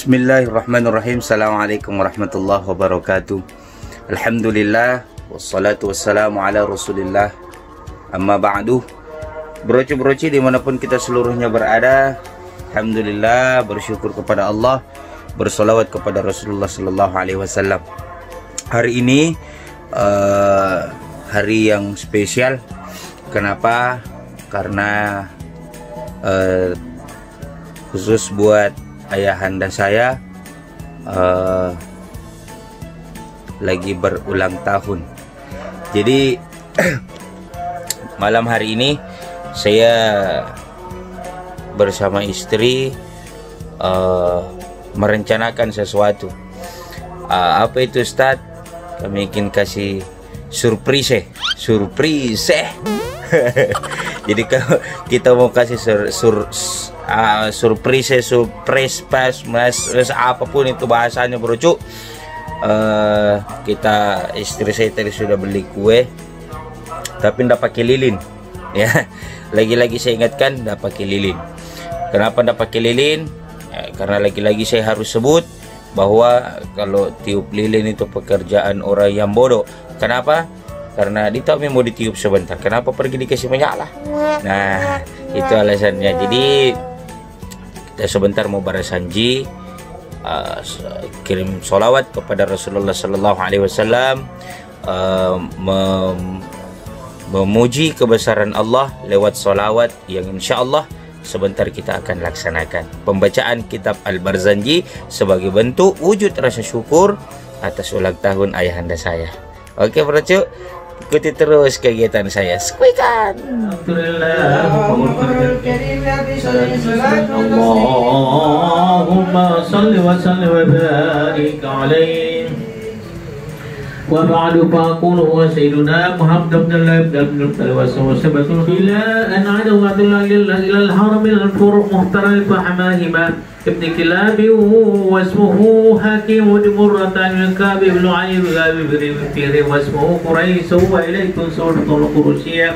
Bismillahirrahmanirrahim. Assalamualaikum warahmatullahi wabarakatuh. Alhamdulillah wassalatu wassalamu ala rasulillah. Amma ba'du. Broci-broci dimanapun kita seluruhnya berada, alhamdulillah, bersyukur kepada Allah, bersolawat kepada Rasulullah sallallahu alaihi wasallam. Hari ini hari yang spesial. Kenapa? Karena khusus buat ayahanda saya lagi berulang tahun. Jadi malam hari ini saya bersama istri merencanakan sesuatu. Apa itu, Ustaz? Kami ingin kasih surprise. Jadi kalau kita mau kasih surprise pas mas apapun itu bahasanya, bro, kita, istri saya tadi sudah beli kue tapi ndak pakai lilin ya. Lagi-lagi saya ingatkan, ndak pakai lilin. Kenapa ndak pakai lilin? Karena lagi-lagi saya harus sebut bahwa kalau tiup lilin itu pekerjaan orang yang bodoh. Kenapa? Karena ditahu mau ditiup sebentar, kenapa pergi dikasih menyala? Nah, itu alasannya. Jadi kita sebentar mau barasanji, kirim solawat kepada Rasulullah sallallahu alaihi wasallam, memuji kebesaran Allah lewat solawat yang insya Allah sebentar kita akan laksanakan. Pembacaan kitab Al-Barzanji sebagai bentuk wujud rasa syukur atas ulang tahun ayahanda saya. Oke, bro, ikuti terus kegiatan saya. Sekuikan. Allahumma salli wa sallim wa barik alaihi. Wa ba'du faqulu wa sayyiduna Muhammad ibn Abdullah wa sahabatul ila an a'ada wa ila al-haram al-furuq muhtaram fahmahima ibn Kilab wa ismuhu Hakim ibn Murratan Kab ibn Ali ibn Firi wa ismuhu Quraish wa ilaykum suratul Qurusiyah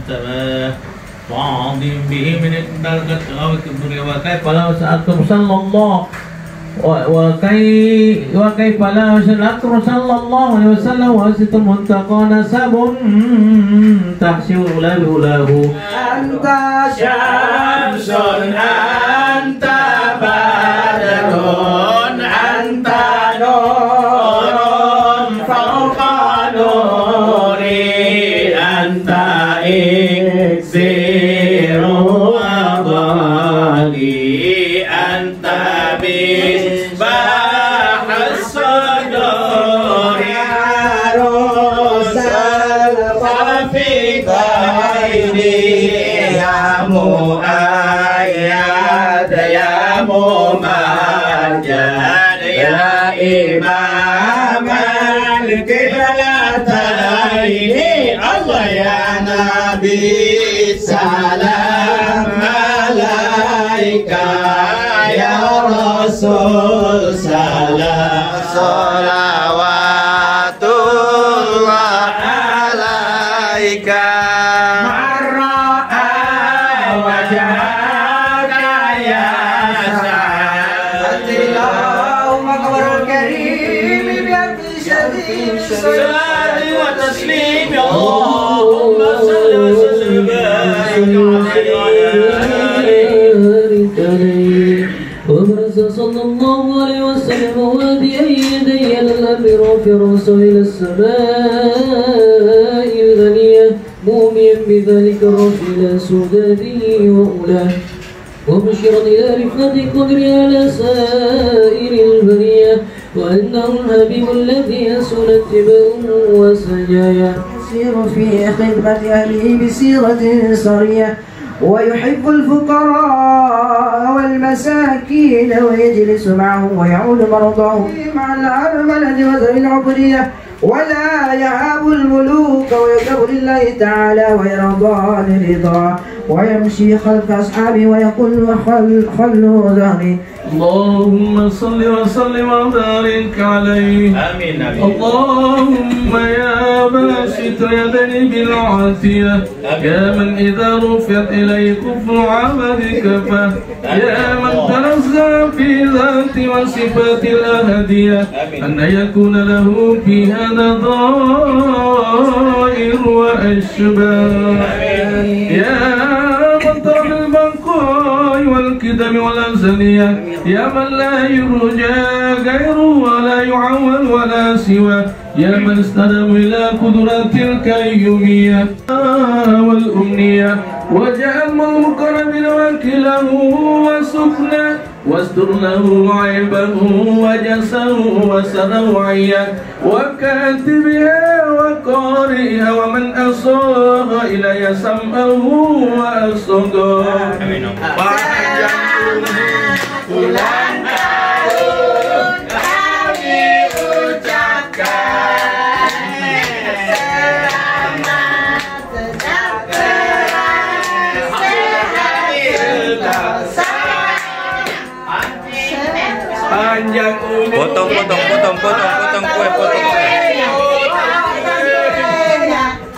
tamam wa'adim bihi min dalgat awak dunya wa kayfa la sa'atum sallallahu وكيف لا الأكثر صلى الله عليه وسلم وسط المنتقى نسب تحشو له أنت شمس أنت بدر أنت نور فوق نوري أنت إكسير وضالي أنت مصباح الصدور عروس الخفيفين يا مؤيد يا ممجد يا إمام القبلتين الله يا نبي سلام عليك يا رسول سلام صلوات الله عليك مرأى وجهك يا سعد اللهم قبر الكريم بأبي شديد صلاة وتسليم اللهم صل وسلم وبارك عليه صلى الله عليه وسلم وهدي يدي الأمر في الرسول إلى السماء الغنية مؤمنا بذلك الرسول سداده وأولاه ومشيرا إلى رفعة قدر على سائر البرية وأنه الحبيب الذي يسن اتباعه وسجايا يسير في خدمة أهله بسيرة سرية ويحب الفقراء والمساكين ويجلس معهم ويعود مرضاهم مع الأرملة وذوي العبودية ولا يهاب الملوك ويكبر لله تعالى ويرضى لرضاه ويمشي خلف أصحابه ويقول خلوا ظهري اللهم صل وسلم وبارك عليه. آمين آمين. اللهم يا باسط يدني بالعافية، يا من إذا رفعت إليه كفر عبد كفى، يا من تنزع في ذات وصفات الأهدية أن يكون له فيها نظائر وأشباه، يا من طال البقاء والكدم والأزلية، يا من لا يرجى غيره ولا يعول ولا سوى، يا من استلم إلى قدرات الكيومية والأمنية، وجعل المقربين وكله وسكنه، واستر له عيبه وجسه وسنوعيه، وكاتبها وقارئها، ومن أصاغ إلي سمعه وأصغاه. Ulang tahun kami ucapkan, selamat sejahtera, sehat panjang umur. Potong kue, potong kue.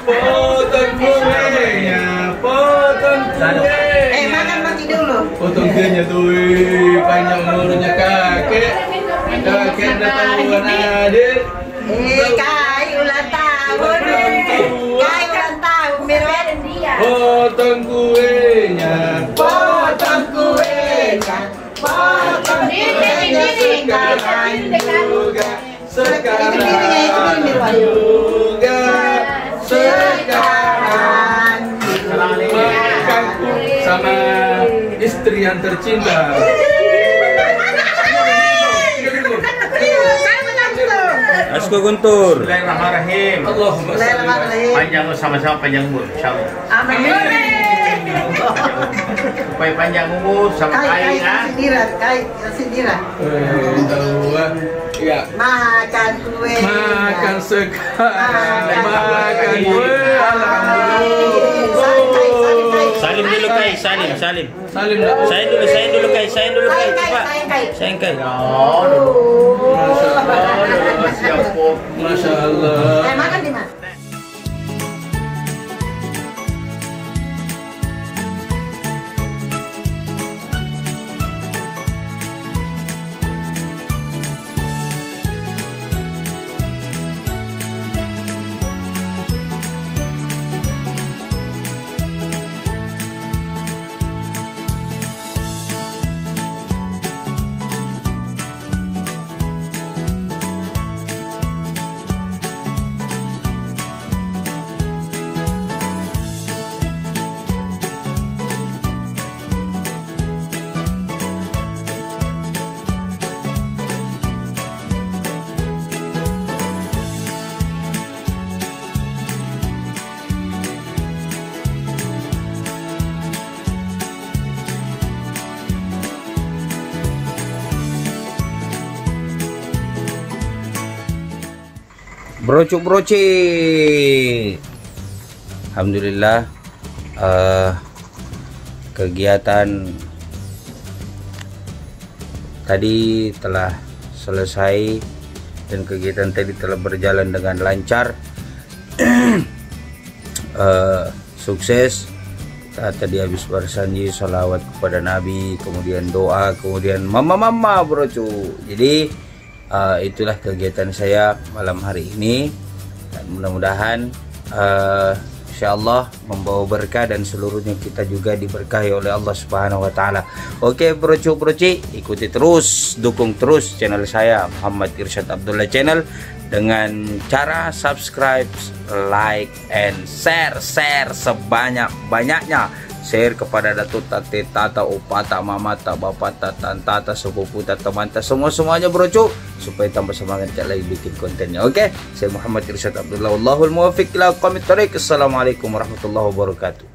Potong kuenya, potong kue. makan mati dulu. Potong kuenya tuh, panjang umurnya kakek datang adik. Kai ulang tahun, kai ulang tahun, Mirwan. Potong kuenya, Potong kuenya, potong kuenya sekarang juga, sekarang makanku sama istri yang tercinta. Asko Guntur. Bismillahirrahmanirrahim. Allahumma sholli. Panjang sama-sama panjang umur, insyaallah. Amin. Supaya panjang umur sama Kai kaya. sindiran. Ya. Makan kue. Makan sekarang, makan kue. Salim dulu Kai, salim. Salim Sain dulu Kai, cepat. Sain Kai. Masya Allah. Makan di mana? Broci. Alhamdulillah kegiatan tadi telah selesai dan kegiatan tadi telah berjalan dengan lancar. Sukses. Kita tadi habis bersanji salawat kepada Nabi, kemudian doa, kemudian mama brocu. Jadi itulah kegiatan saya malam hari ini, dan mudah-mudahan insyaallah membawa berkah dan seluruhnya kita juga diberkahi oleh Allah Subhanahu wa taala. Oke broci, ikuti terus, dukung terus channel saya Muhammad Irsyad Abdullah Channel dengan cara subscribe, like, and share sebanyak-banyaknya. Share kepada datuk, tate, tata, opata, mamata, bapata, tantata, sepupu, teman-teman, semuanya broco, supaya tambah semangat lagi bikin kontennya. Oke, saya Muhammad Irsyad Abdullah, wallahul muwaffiq ila aqwamit thoriq. Assalamualaikum warahmatullahi wabarakatuh.